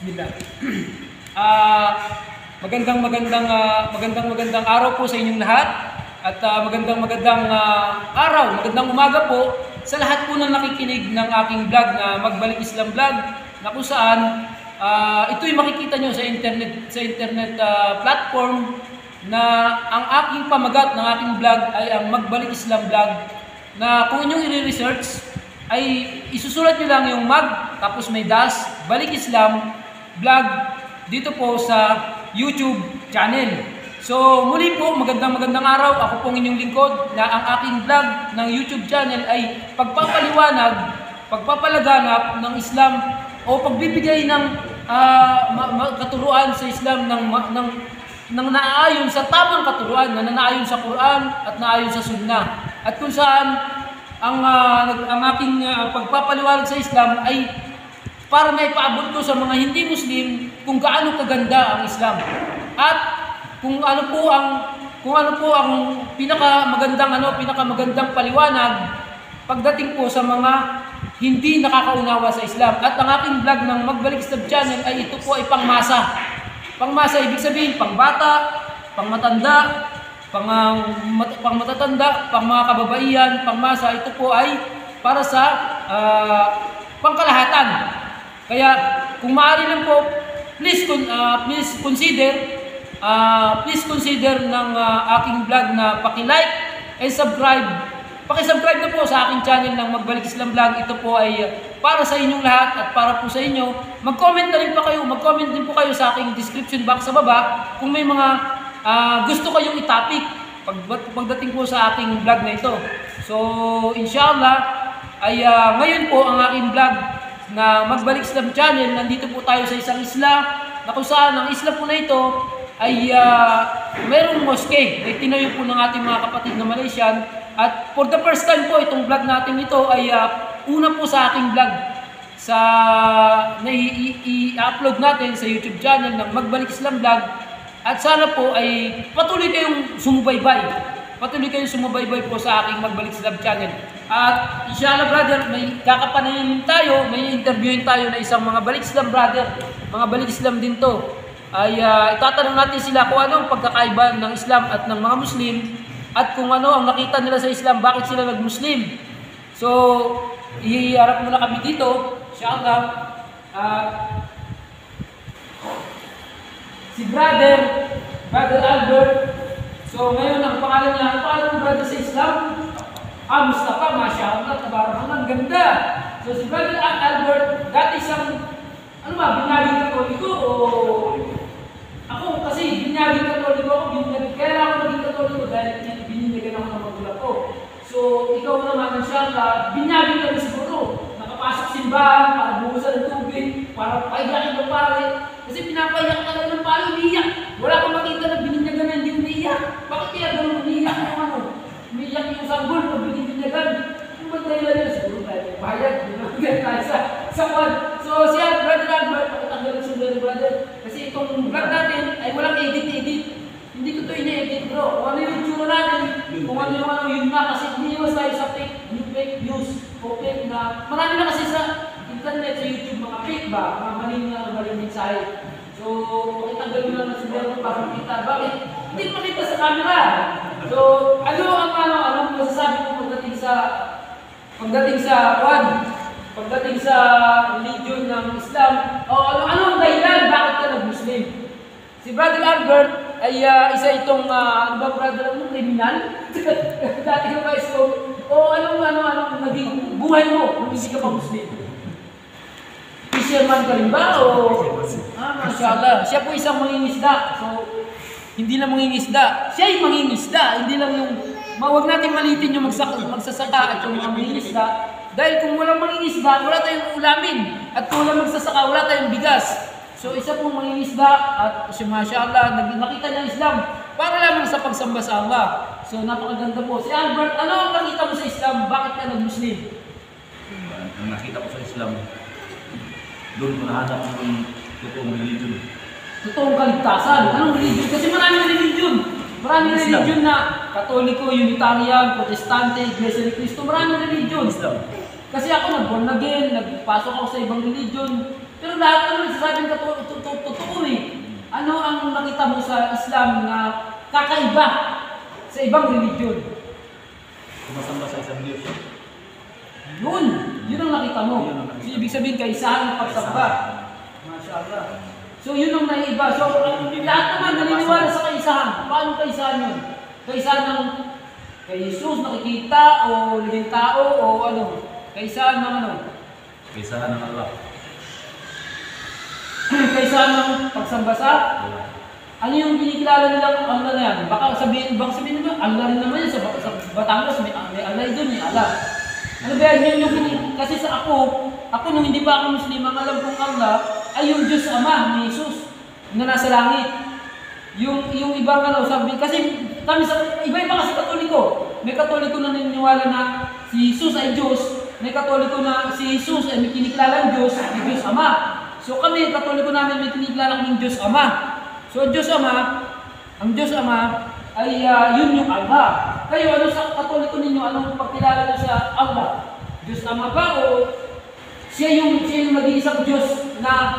Bismillah. Magandang araw po sa inyong lahat at magandang magandang umaga po sa lahat po ng nakikinig ng aking vlog na Magbalik Islam Vlog, na kung saan ito'y makikita nyo sa internet platform na ang aking pamagat ng aking vlog ay ang Magbalik Islam Vlog, na kung inyong i-research ay isusulat nyo lang yung mag tapos may dash Balik Islam Vlog dito po sa YouTube channel. So muli po, magandang araw. Ako pong inyong lingkod na ang aking vlog ng YouTube channel ay pagpapaliwanag, pagpapalaganap ng Islam o pagbibigay ng katuruan sa Islam ng naaayon sa tamang katuruan, na naayon sa Quran at naayon sa Sunnah, at kung saan ang aking pagpapaliwanag sa Islam ay para na ipaabot ko sa mga hindi Muslim kung gaano kaganda ang Islam at kung ano po ang pinakamagandang paliwanag pagdating po sa mga hindi nakakaunawa sa Islam. At ang aking vlog ng Magbalik Islam channel ay ito po ay pangmasa. Pangmasa ibig sabihin pangbata, pangmatanda, pangmatatanda, pang mga kababaihan. Pangmasa ito po ay para sa pangkalahatan. Kaya kung maaari lang po, please consider ng aking vlog na paki-like and subscribe. Paki-subscribe na po sa aking channel ng Magbalik Islam Vlog. Ito po ay para sa inyong lahat at para po sa inyo. Mag-comment din po kayo sa aking description box sa baba kung may mga gusto kayong i-topic pagdating po sa aking vlog na ito. So inshallah ay ngayon po ang aking vlog na Magbalik Islam channel, nandito po tayo sa isang isla na kung saan ang isla po na ito ay mayroong moske na itinayo po ng ating mga kapatid na Malaysian. At for the first time po itong vlog natin ito ay una po sa aking vlog na i-upload natin sa YouTube channel ng Magbalik Islam Vlog. At sana po ay patuloy kayong sumubaybay po sa aking Magbalik Islam channel. At inshallah brother, may kakapanayin tayo, may interviewin tayo na isang mga Balik Islam brother, mga Balik Islam din to. Ay itatanong natin sila kung ano ang pagkakaiba ng Islam at ng mga Muslim, at kung ano ang nakita nila sa Islam, bakit sila nag-Muslim. So iharap muna kami dito, inshallah. Si brother Albert. So ngayon ang pangalan niya, ang pangalan ng brother sa Islam, Mustafa, mashallah, tabarakallah, ang ganda. So si brother Albert, dati siyang binyaging Katoliko o ako kasi binyaging Katoliko ako, kaya ako naging Katoliko dahil bininyagan ako ng magulang ko. So ikaw naman, inshallah, binyaging kami siguro, nakapasok simbahan para buhusan ng tubig, para paiyakin ng pare. Kasi pinapaiyak talaga ng pare, umiiyak. Wala kang makita na bininyagan na hindi umiiyak. Bakit kaya ganun umiiyak yung umiiyak yung sanggol pag bininyagan? Yung ba't dahilan yun? Siguro tayo bayad, binagyan tayo sa kwan. So siya, brother Albert, pakitanggal ng sundan ng brother. Kasi itong vlog natin ay walang edit. Hindi ko ito ina-edit bro. Kung ano yung tsura natin, kung ano yun na, kasi iniwas tayo sa fake news o fake na. Marami na kasi sa internet, sa YouTube, mga fake ba? Mga maling mensahe. So, pakitanggal nyo lang ng sundan para makita. Bakit? Hindi ko makita sa camera. So, anong masasabi ko pagdating sa religion ng Islam, o ano ang dahilan bakit ka nag-Muslim? Si Brother Albert ay isa itong kriminal? Dati ka ba isko? O anong naging buhay mo kung hindi ka pa Muslim? Fisherman ka rin ba? Mashallah. Siya po isang mangingisda. So, hindi lang mangingisda. Siya ay mangingisda. Hindi lang yung, wag natin malitin yung magsasaka at yung mga mangingisda. Dahil kung walang mangingisda, wala tayong ulamin. At kung walang magsasaka, wala tayong bigas. So, isa pong mangingisda at mashallah, nakita niya Islam para lamang sa pagsamba sa Allah. So, napakaganda po. Si Albert, ano ang nakita mo sa Islam? Bakit ka nag-Muslim? Ang nakita ko sa Islam, doon ko nahanap ng totoong religion. Totoong kaligtasan. Anong religion? Kasi maraming religion. Maraming religion na Katoliko, Unitarian, Protestante, Iglesia ni Cristo. Maraming religion. Kasi ako nag-born again, nagpasok ako sa ibang religion. Pero lahat naman nagsasabing makikita mo sa Islam na kakaiba sa ibang religion? Sumasamba sa isang Diyos. Yun ang nakita mo. Yun ang nakita So, ibig sabihin, kaisahan ng pagsamba. Mashallah. So, yun ang naiiba. So, lahat naman naniniwala sa kaisahan. Paano kaisahan yun? Kaisahan ng kay Jesus nakikita o naging tao o ano? Kaisahan ng ano? Kaisahan ng Allah. Kaisahan ng pagsamba sa? Ano yung kinikilala nilang Allah na yan? Baka sabihin nila, Allah rin naman yan. Sa Batangas, may Allah doon, may Allah. Ano ba yan yung kasi sa ako nung hindi pa ako Muslim, ang alam kong Allah ay yung Diyos Ama ni Jesus na nasa langit. Yung ibang ano, sabi, kasi kami iba-iba kasi Katoliko. May Katoliko na naniniwala na si Jesus ay Diyos. May Katoliko na si Jesus ay may kinikilalang Diyos, ay Diyos Ama. So kami, Katoliko namin may kinikilala ng Diyos Ama. So ang Diyos Ama ay yun yung Allah. Kayo, ano sa Katoliko ninyo, anong pagkilala nyo sa Allah? Diyos Ama ba o siya yung mag-iisang Diyos na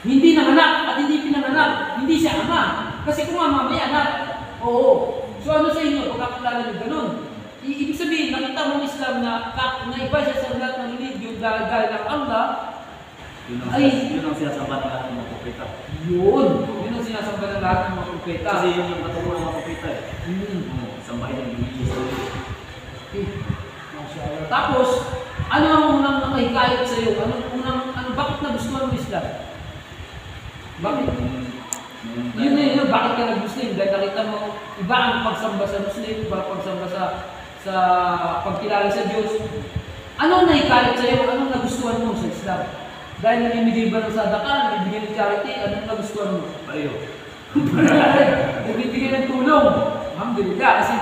hindi nanganak at hindi pinanganak, hindi siya Ama? Kasi kung Ama, may anak. Oo. So ano sa inyo, pagkakilala nyo ganun? Ibig sabihin, nakita mo ng Islam na iba siya sa lahat ng religion dahil ng Allah. Yun ang sinasamba ng lahat ng mga propeta. Yun ang sinasamba ng lahat ng mga propeta. Kasi yun yung katulong ng mga propeta eh. Sambahin ng Diyos. Okay. Mashallah. Tapos, ano ang unang nakahikayat sa iyo? Bakit nagustuhan mo Islam? Bakit? Yun, bakit ka nag-Muslim? Dahil nakita mo, iba ang pagsamba sa Muslim, iba ang pagsamba sa pagkilala sa Diyos. Ano ang nahikayat sa iyo? Anong nagustuhan mo sa Islam? Dahil namimigay ba ng sadaka, namimigay ng charity, anong nagustuhan mo? Pareho. Nagbibigay ng tulong. Alhamdulillah. Kasi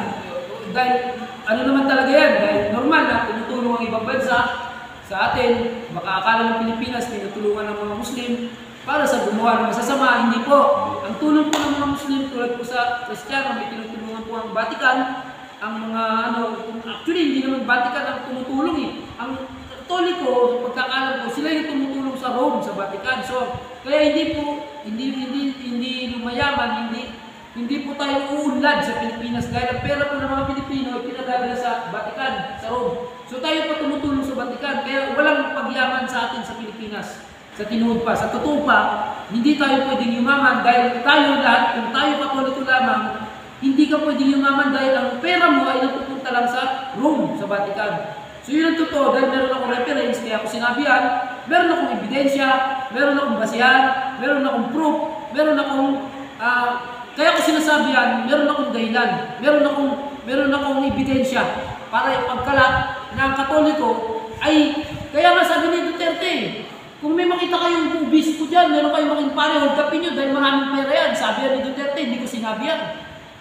dahil ano naman talaga yan, dahil normal na tinutulong ang ibang bansa sa atin, baka akala ng Pilipinas tinutulungan ng mga Muslim para sa gumawa ng masasama. Hindi po. Ang tulong po ng mga Muslim tulad po sa Kristiyano, may tinutulungan po ang Vatican, ang mga actually hindi naman Vatican ang tumutulong eh. Ang Katoliko, pagkakalam ko, sila yung tumutulong sa Rome, sa Vatican. So, kaya hindi lumayaman, hindi po tayo uunlad sa Pilipinas dahil ang pera po ng mga Pilipino ay pinadadala sa Vatican, sa Rome. So tayo pa tumutulong sa Vatican, kaya walang pagyaman sa atin sa Pilipinas. Sa tinuod pa, sa totoo pa, hindi tayo pwedeng yumaman dahil tayo lahat, kung tayo Katoliko lamang, hindi ka pwedeng yumaman dahil ang pera mo ay napupunta lang sa Rome, sa Vatican. So yun ang totoo, dahil meron akong reference, kaya ako sinabihan, meron akong ebidensya, meron akong basihan, meron akong proof, meron akong, kaya ako sinasabihan, meron akong dahilan, meron akong ebidensya para ipagkalat na ang Katoliko ay, kaya nga sabi ni Duterte, kung may makita kayong obispo dyan, meron kayong maging pare, hold upin nyo dahil maraming pera yan. Sabi ni Duterte, hindi ko sinabi yan.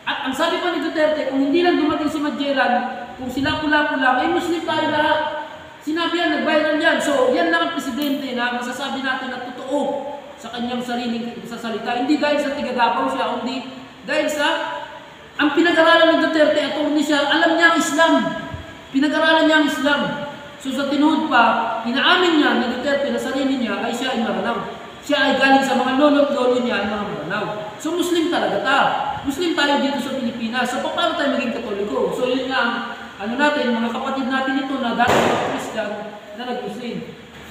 At ang sabi pa ni Duterte, kung hindi lang dumating si Magellan, kung sila pula-pula, ay Muslim tayo lahat. Sinabi yan, nagbayaran yan. So, yan lang ang presidente na masasabi natin na totoo sa kanyang sariling sasalita. Hindi dahil sa tiga-Davao siya, kundi dahil sa ang pinag-aralan ni Duterte, attorney siya, alam niya ang Islam. Pinag-aralan niya ang Islam. So sa tinuod pa, inaamin niya ni Duterte na sarili niya ay siya ay Maranao. Siya ay galing sa mga lolo niya ay mga Maranao. So Muslim talaga ta. Muslim tayo dito sa Pilipinas. So paano tayo maging Katoliko? So yun nga, natin, mga kapatid natin ito na dati mga Christian na nag-Muslim.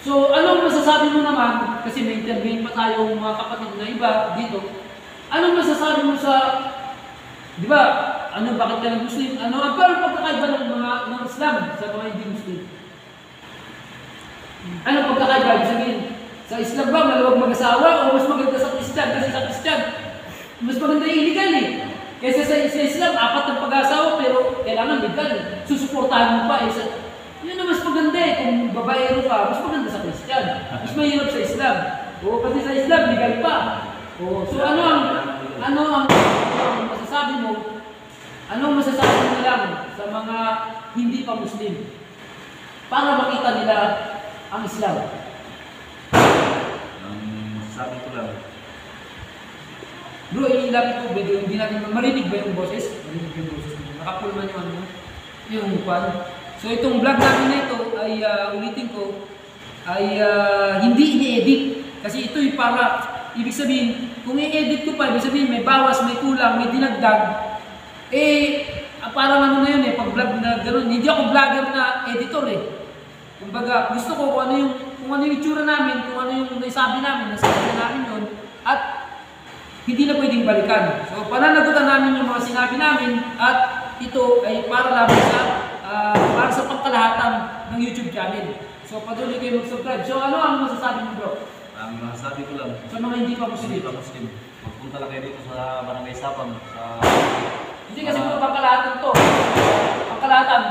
So anong masasabi mo naman, kasi may intervene pa tayong mga kapatid na iba dito, anong masasabi mo sa, di ba, bakit ka nag-Muslim? Ang pagkakaiba ng mga Islam sa mga hindi Muslim? Ano pagkakaiba? Ibig sabihin, sa Islam ba, maluwag mag-asawa o mas maganda sa Christian? Kasi sa Christian, mas maganda yung illegal eh. Kasi sa Islam, 4 ang pag-asawa pero kailangan legal. Susuportahan mo pa eh. Yun na mas maganda eh. Kung babaero ka, mas maganda sa Christian. Mas mahirap sa Islam. O kasi sa Islam, legal pa. O, so ano ang masasabi mo? Anong masasabi mo lang sa mga hindi pa Muslim? Para makita nila ang Islam. Sabi ko lang. Bro, ilapit ko video, hindi natin marinig ba yung boses? Marinig yung boses nito. Nakapulman yung pan. So itong vlog namin na ito ay ulitin ko ay hindi ini-edit kasi ito'y para ibig sabihin, kung i-edit ko pa, ibig sabihin may bawas, may kulang, may dinagdag, parang ano na yun pag vlog na gano'n. Hindi ako vlogger na editor Kumbaga, gusto ko kung ano yung itsura namin, kung ano yung naisabi namin namin yun, at hindi na pwedeng balikan. So, pananagutan namin yung mga sinabi namin, at ito ay para lamang sa pangkalahatan ng YouTube channel. So, patuloy kayo mag-subscribe. So, ano ang masasabi mo, bro? Ang masasabi ko lang, sa mga hindi pa Muslim. Magpunta lang kayo dito sa Barangay Sapang. Hindi kasi po pangkalahatan to. Pangkalahatan,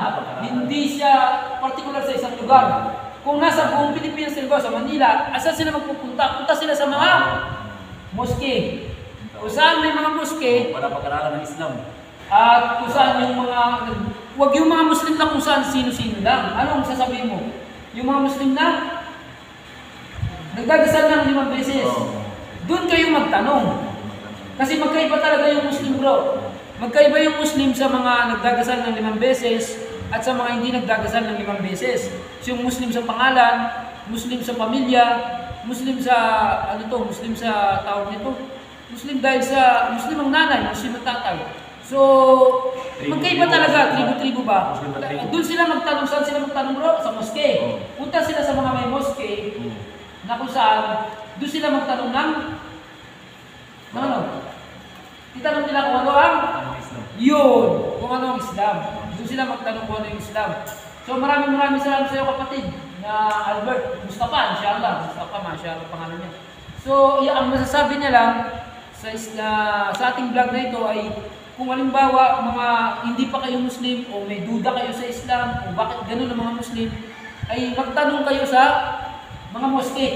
hindi siya particular sa isang lugar. Kung nasa buong Pilipinas sila sa Manila, asan sila magpupunta? Punta sila sa mga moske. Kung saan may mga moske, para pag-aralan ng Islam. at kung saan yung mga, wag yung mga Muslim lang kung saan sino-sino lang. Anong sasabihin mo? Yung mga Muslim na nagdadasal ng 5 beses. Doon kayo magtanong. Kasi magkaiba talaga yung Muslim, bro. Magkaiba yung Muslim sa mga nagdadasal ng 5 beses at sa mga hindi nagdadasal ng 5 beses. So, yung Muslim sa pangalan, Muslim sa pamilya, Muslim sa Muslim sa tawag nito. Muslim dahil sa Muslim ang nanay, Muslim ang tatay. So, magkaiba talaga, tribo-tribo ba? Doon sila magtanong, saan sila magtanong, bro? Sa moske. Punta sila sa mga may moske na kung saan, doon sila magtanong ng ano? Itanong nila kung ano ang yun, kung ano ang Islam. Doon sila magtanong kung ano yung Islam. So maraming salamat sa iyo, kapatid na Albert Mustafa, inshallah. Mustafa, mashallah pangalan niya. So ang masasabi niya lang sa ating vlog na ito ay kung halimbawa mga hindi pa kayo Muslim o may duda kayo sa Islam o bakit ganun ang mga Muslim, ay magtanong kayo sa mga moske.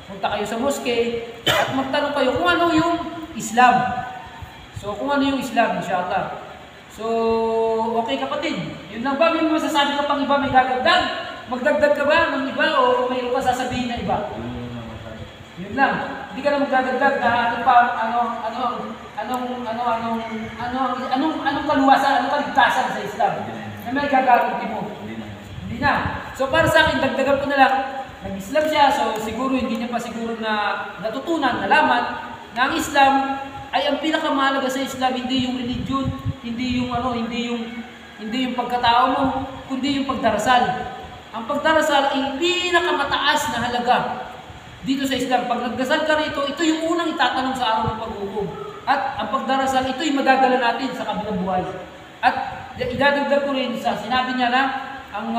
Punta kayo sa moske at magtanong kayo kung ano yung Islam. So, kung ano yung Islam, inshallah. So, okay kapatid. Yun lang ba? May masasabi ka pang iba, may dagdag? Magdagdag ka ba ng iba o may pa sasabihin na iba? Yun lang. Hindi ka na magdadagdag na anong kaluwasan, anong kaligtasan sa Islam na may gagawin mo? Hindi na. So, para sa akin, dagdagan ko na lang. Nag-Islam siya, so siguro hindi niya pa siguro na natutunan, nalaman na ang Islam ay ang pinakamahalaga sa Islam, hindi yung religion, hindi yung pagkatao mo, kundi yung pagdarasal. Ang pagdarasal ay pinakamataas na halaga dito sa Islam. Pag nagdasal ka rito, ito yung unang itatanong sa araw ng pag-uubog. At ang pagdarasal, ito yung magagala natin sa kabilang buhay. At idadagdag ko rin sa sinabi niya na ang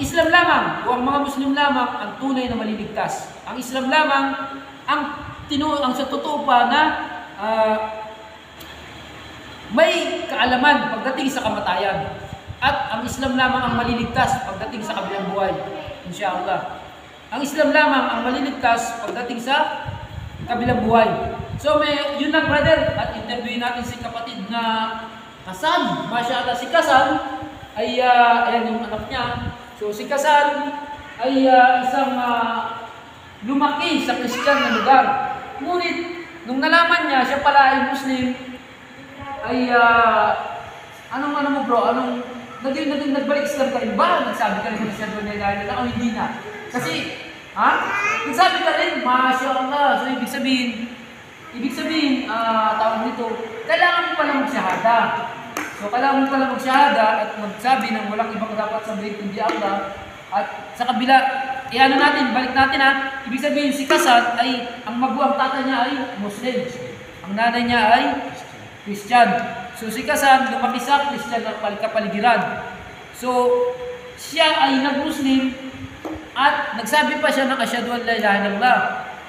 Islam lamang o ang mga Muslim lamang ang tunay na maliligtas. Ang Islam lamang ang sa totoo pa na may kaalaman pagdating sa kamatayan. At ang Islam lamang ang maliligtas pagdating sa kabilang buhay. Inshallah. Ang Islam lamang ang maliligtas pagdating sa kabilang buhay. So yun lang, brother. At interviewin natin si kapatid na Kasan. Masyaallah, si Kasan ay ayan yung anak niya. So si Kasan ay isang lumaki sa Christian na lugar. Ngunit, nung nalaman niya, siya pala ay Muslim, ay, anong mo bro, nagbalik Islam ka rin ba? Nagsabi ka rin siya doon na o hindi na? Kasi, nagsabi ka rin, masyaallah. So, ibig sabihin, tawag nito, kailangan mo pala magsyahada. So, kailangan mo pala magsyahada at magsabi ng walang ibang dapat sabihin kundi Allah. At sa kabila, balik natin ibig sabihin si Kasan ay, ang maguwang tatay niya ay Muslim. Ang nanay niya ay Christian. So si Kasan, lumaki sa Christian na kapaligiran. So, siya ay nag-Muslim at nagsabi pa siya ng asyhadu an la ilaha illallah.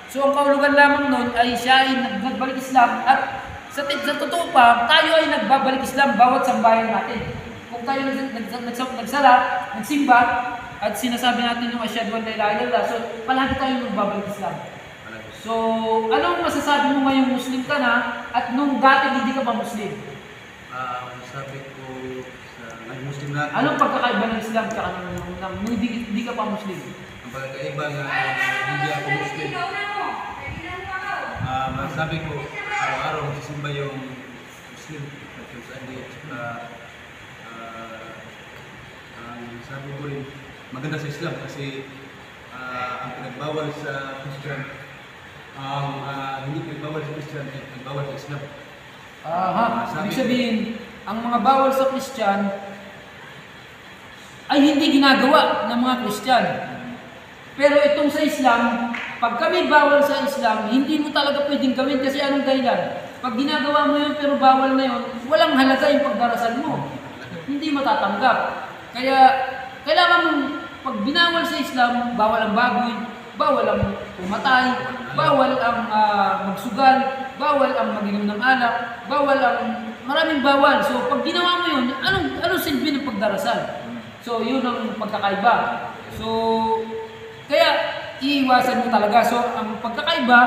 So, ang kaulugan lamang nun ay siya ay nagbalik Islam at sa totoo pa, tayo ay nagbabalik Islam bawat sambayan natin. Kung tayo nagsala, nagsimba, at sinasabi natin yung asyhadu an la ilaha illallah, so palagi tayo nagbabalik Islam. So, anong masasabi mo ngayong Muslim ka na at nung dati hindi ka pa Muslim? Masasabi ko sa Muslim natin. Anong pagkakaiba ng Islam ka nung hindi ka pa Muslim? Ang pagkakaiba na hindi ako Muslim. Masasabi ko, araw-araw magsisimba yung Muslim. At yung saan di, sabi ko rin, maganda sa Islam kasi ang pinagbawal sa Christian Hindi nagbawal sa Christian, nagbawal sa Islam. Ibig sabihin, ang mga bawal sa Christian ay hindi ginagawa ng mga Christian. Pero itong sa Islam, pag kami bawal sa Islam, hindi mo talaga pwedeng gawin kasi anong dahilan? Pag ginagawa mo yun pero bawal na yun, walang halaga yung pagdarasal mo. Hindi matatanggap. Kaya, kailangan mong, pag binawal sa Islam, bawal ang baboy, bawal ang pumatay, bawal ang magsugal, bawal ang mag-inom ng alak, bawal ang maraming bawal. So, pag ginawa mo yun, anong silbi ng pagdarasal? So, yun ang pagkakaiba. So, kaya, iiwasan mo talaga. So, ang pagkakaiba,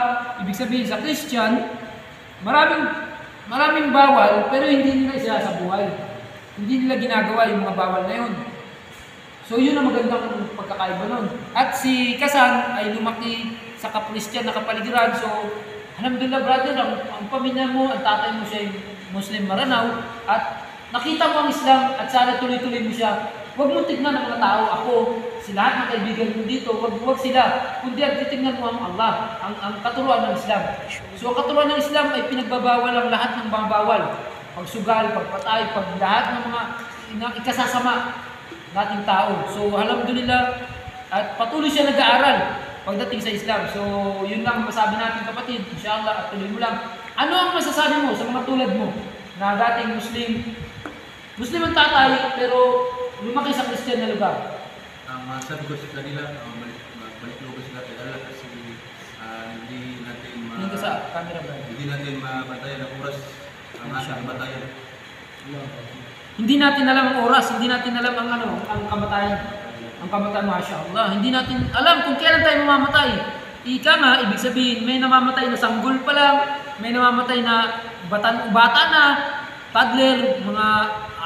ibig sabihin sa Christian, maraming bawal, pero hindi nila isa sa buhay. Hindi nila ginagawa yung mga bawal na yun. So, yun ang magandang pagkakaiba nun. At si Kasan ay lumaki sa Christian na kapaligiran. So, alhamdulillah brother, ang pamilya mo, ang tatay mo siya Muslim Maranao, at nakita mo ang Islam at sana tuloy-tuloy mo siya. Huwag mo tignan ang mga tao, ako, si lahat ng kaibigan mo dito, huwag sila. Kundi ang titignan mo ang Allah, ang katuruan ng Islam. So, ang katuruan ng Islam ay pinagbabawal ang lahat ng mga bawal. Pagsugal, pagpatay, lahat ng mga ikasasama nating tao. So, alhamdulillah, at patuloy siya nag-aaral pagdating sa Islam. So, yun lang ang masabi natin kapatid. Inshallah, at tuloy mo lang. Ano ang masasabi mo sa mga tulad mo na dating Muslim ang tatay, pero lumaki sa Christian na lugar? Ang masabi ko sa kanila, balik lupa sila kay Allah kasi hindi natin mabatayan ang oras ang ating kamatayan. Hindi natin alam ang oras, hindi natin alam ang kamatayan. Ang kamatayan, masyaAllah. Hindi natin alam kung kailan tayo mamamatay. Ika nga, ibig sabihin, may namamatay na sanggol pa lang, may namamatay na bata na, toddler, mga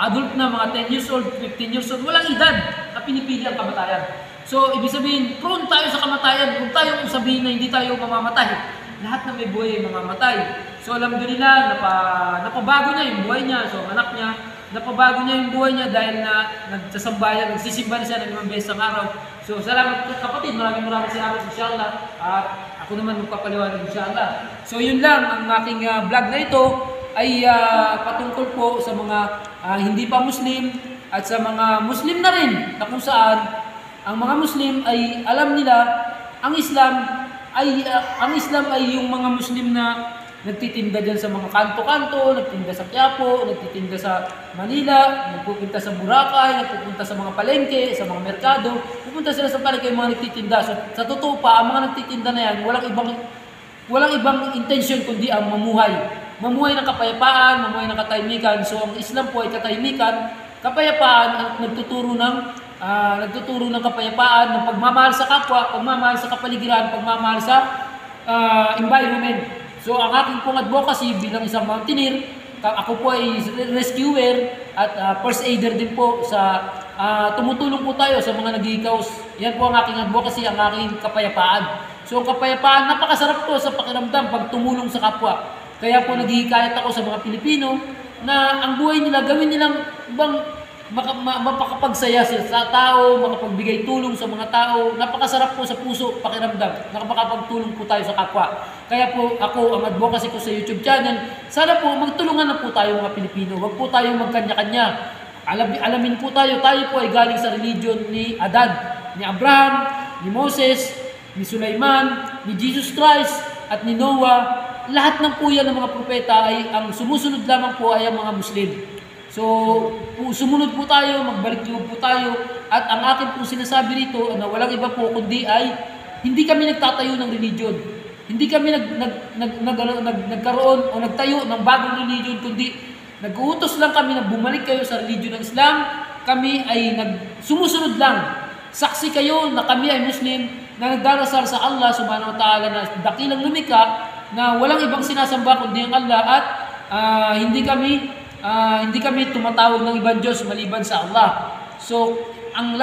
adult na, mga 10 years old, 15 years old, walang edad na pinipili ang kamatayan. So, ibig sabihin, prone tayo sa kamatayan. Kung tayo sabihin na hindi tayo mamamatay, lahat na may buhay ay mamamatay. So, alhamdulillah, napabago niya yung buhay niya. So, anak niya, napabago niya yung buhay niya dahil na nagsasambayan, nagsisimba na siya ng 5 beses ang araw. So, salamat kapatid, maraming salamat inshallah. At ako naman magpapaliwanag inshallah. So, yun lang ang aking vlog na ito ay patungkol po sa mga hindi pa Muslim at sa mga Muslim na rin na kung saan ang mga Muslim ay alam nila ang Islam ay yung mga Muslim na nagtitinda dyan sa mga kanto-kanto, nagtitinda sa Quiapo, nagtitinda sa Manila, nagpupunta sa Boracay, nagpupunta sa mga palengke, sa mga merkado, pupunta sila sa palengke yung mga nagtitinda. So, sa totoo pa, ang mga nagtitinda na yan, walang ibang intention kundi ang mamuhay. Mamuhay ng kapayapaan, mamuhay ng katahimikan. So, ang Islam po ay katahimikan, kapayapaan at nagtuturo ng kapayapaan, ng pagmamahal sa kapwa, pagmamahal sa kapaligiran, pagmamahal sa environment. So, ang aking pong advocacy bilang isang mountaineer, ako po ay rescuer at first aider din po sa tumutulong po tayo sa mga nag-iikaws. Yan po ang aking advocacy, ang aking kapayapaan. So, ang kapayapaan, napakasarap po sa pakiramdam pag tumulong sa kapwa. Kaya po naghihikayat ako sa mga Pilipino na ang buhay nila, gawin nilang mapakapagsaya sa tao, makapagbigay tulong sa mga tao. Napakasarap po sa puso, pakiramdam, nakapagtulong po tayo sa kapwa. Kaya po ako, ang advocacy ko sa YouTube channel, sana po magtulungan na po tayo mga Pilipino. Huwag po tayong magkanya-kanya. Alamin po tayo po ay galing sa religion ni Adan, ni Abraham, ni Moses, ni Sulaiman, ni Jesus Christ, at ni Noah. Lahat ng po yan ng mga propeta ay ang sumusunod lamang po ay ang mga Muslim. So, sumunod po tayo, magbalik loob po tayo, at ang akin po sinasabi rito na walang iba po kundi ay hindi kami nagtatayo ng religion. Hindi kami nagkaroon o nagtayo ng bagong religion, kundi nag-uutos lang kami na bumalik kayo sa religion ng Islam. Kami ay sumusunod lang. Saksi kayo na kami ay Muslim na nagdarasal sa Allah subhanahu wa ta'ala na dakilang lumikha, na walang ibang sinasamba kundi ang Allah, at hindi kami tumatawag ng ibang Diyos maliban sa Allah. So, kami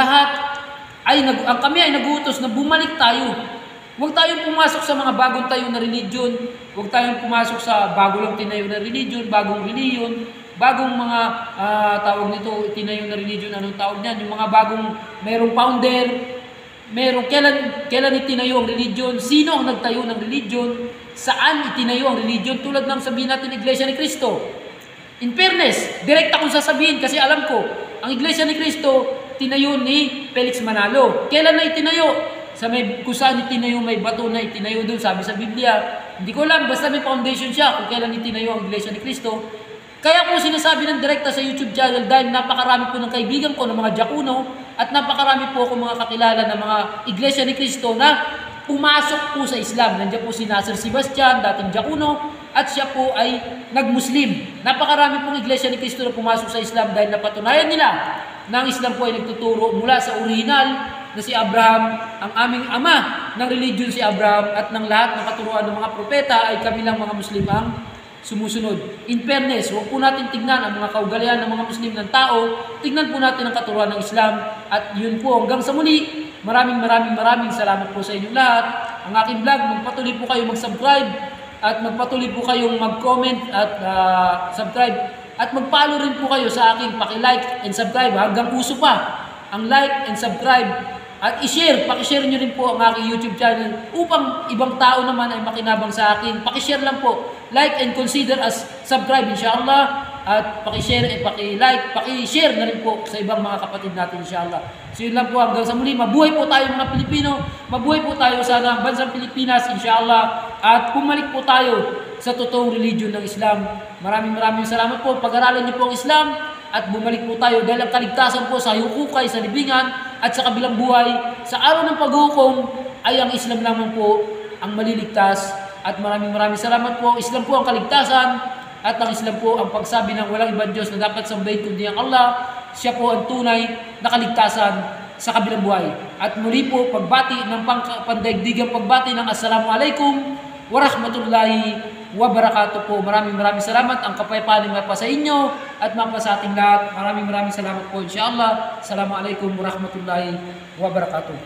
ay nag-uutos na bumalik tayo. Huwag tayong pumasok sa mga bagong tayo na religion. Huwag tayong pumasok sa bago lang tinayo na religion, bagong religion, bagong mga tawag nito, tinayo na religion, anong tawag niyan? Yung mga bagong mayroong founder. kailan itinayo ang religion, sino ang nagtayo ng religion, saan itinayo ang religion, tulad ng sabihin natin Iglesia ni Cristo. In fairness, direkta kong sasabihin kasi alam ko, ang Iglesia ni Cristo, tinayo ni Felix Manalo. Kailan na itinayo? Kung saan itinayo, may bato na itinayo doon, sabi sa Biblia. Hindi ko alam, basta may foundation siya kung kailan itinayo ang Iglesia ni Cristo. Kaya po sinasabi ng direkta sa YouTube channel dahil napakarami po ng kaibigan ko ng mga diakono at napakarami po ako mga kakilala ng mga Iglesia ni Cristo na pumasok po sa Islam. Nandiyan po si Nasir Sebastian, dating diakono, at siya po ay nag-Muslim. Napakarami pong Iglesia ni Cristo na pumasok sa Islam dahil napatunayan nila na ang Islam po ay nagtuturo mula sa original na si Abraham, ang aming ama ng religion si Abraham, at ng lahat ng katuruan ng mga propeta ay kami lang mga Muslim ang sumusunod. In fairness, huwag po natin tignan ang mga kaugalian ng mga Muslim ng tao, tignan po natin ang katuruan ng Islam. At yun po, hanggang sa muli, maraming salamat po sa inyong lahat. Ang aking vlog, magpatuloy po kayo mag-subscribe at magpatuloy po kayong mag-comment at subscribe. At mag-follow rin po kayo sa aking paki-like and subscribe hanggang uso pa ang like and subscribe. At pakishare nyo rin po ang aking YouTube channel upang ibang tao naman ay makinabang sa akin. Pakishare lang po. Like and consider as subscribe inshallah. At pakishare, pakishare na rin po sa ibang mga kapatid natin inshallah. So yun lang po, hanggang sa muli. Mabuhay po tayo mga Pilipino. Mabuhay po tayo sa bansang Pilipinas inshallah. At pumalik po tayo sa totoong religion ng Islam. Maraming salamat po. Pag-aralan niyo po ang Islam at bumalik po tayo dahil ang kaligtasan po sa hukukay, sa libingan at sa kabilang buhay, sa araw ng paghukom ay ang Islam lamang po ang maliligtas. At maraming salamat po. Islam po ang kaligtasan at ang Islam po ang pagsabi ng walang ibang Diyos na dapat sambahin kundi ang Allah. Siya po ang tunay na kaligtasan sa kabilang buhay. At muli po pagbati ng pandaigdigang pagbati ng Assalamualaikum warahmatullahi wabarakatuh po. Maraming salamat. Ang kapayapaan ay mapa sa inyo at mapa sa ating lahat. Maraming salamat po inshallah. Assalamualaikum warahmatullahi wabarakatuh.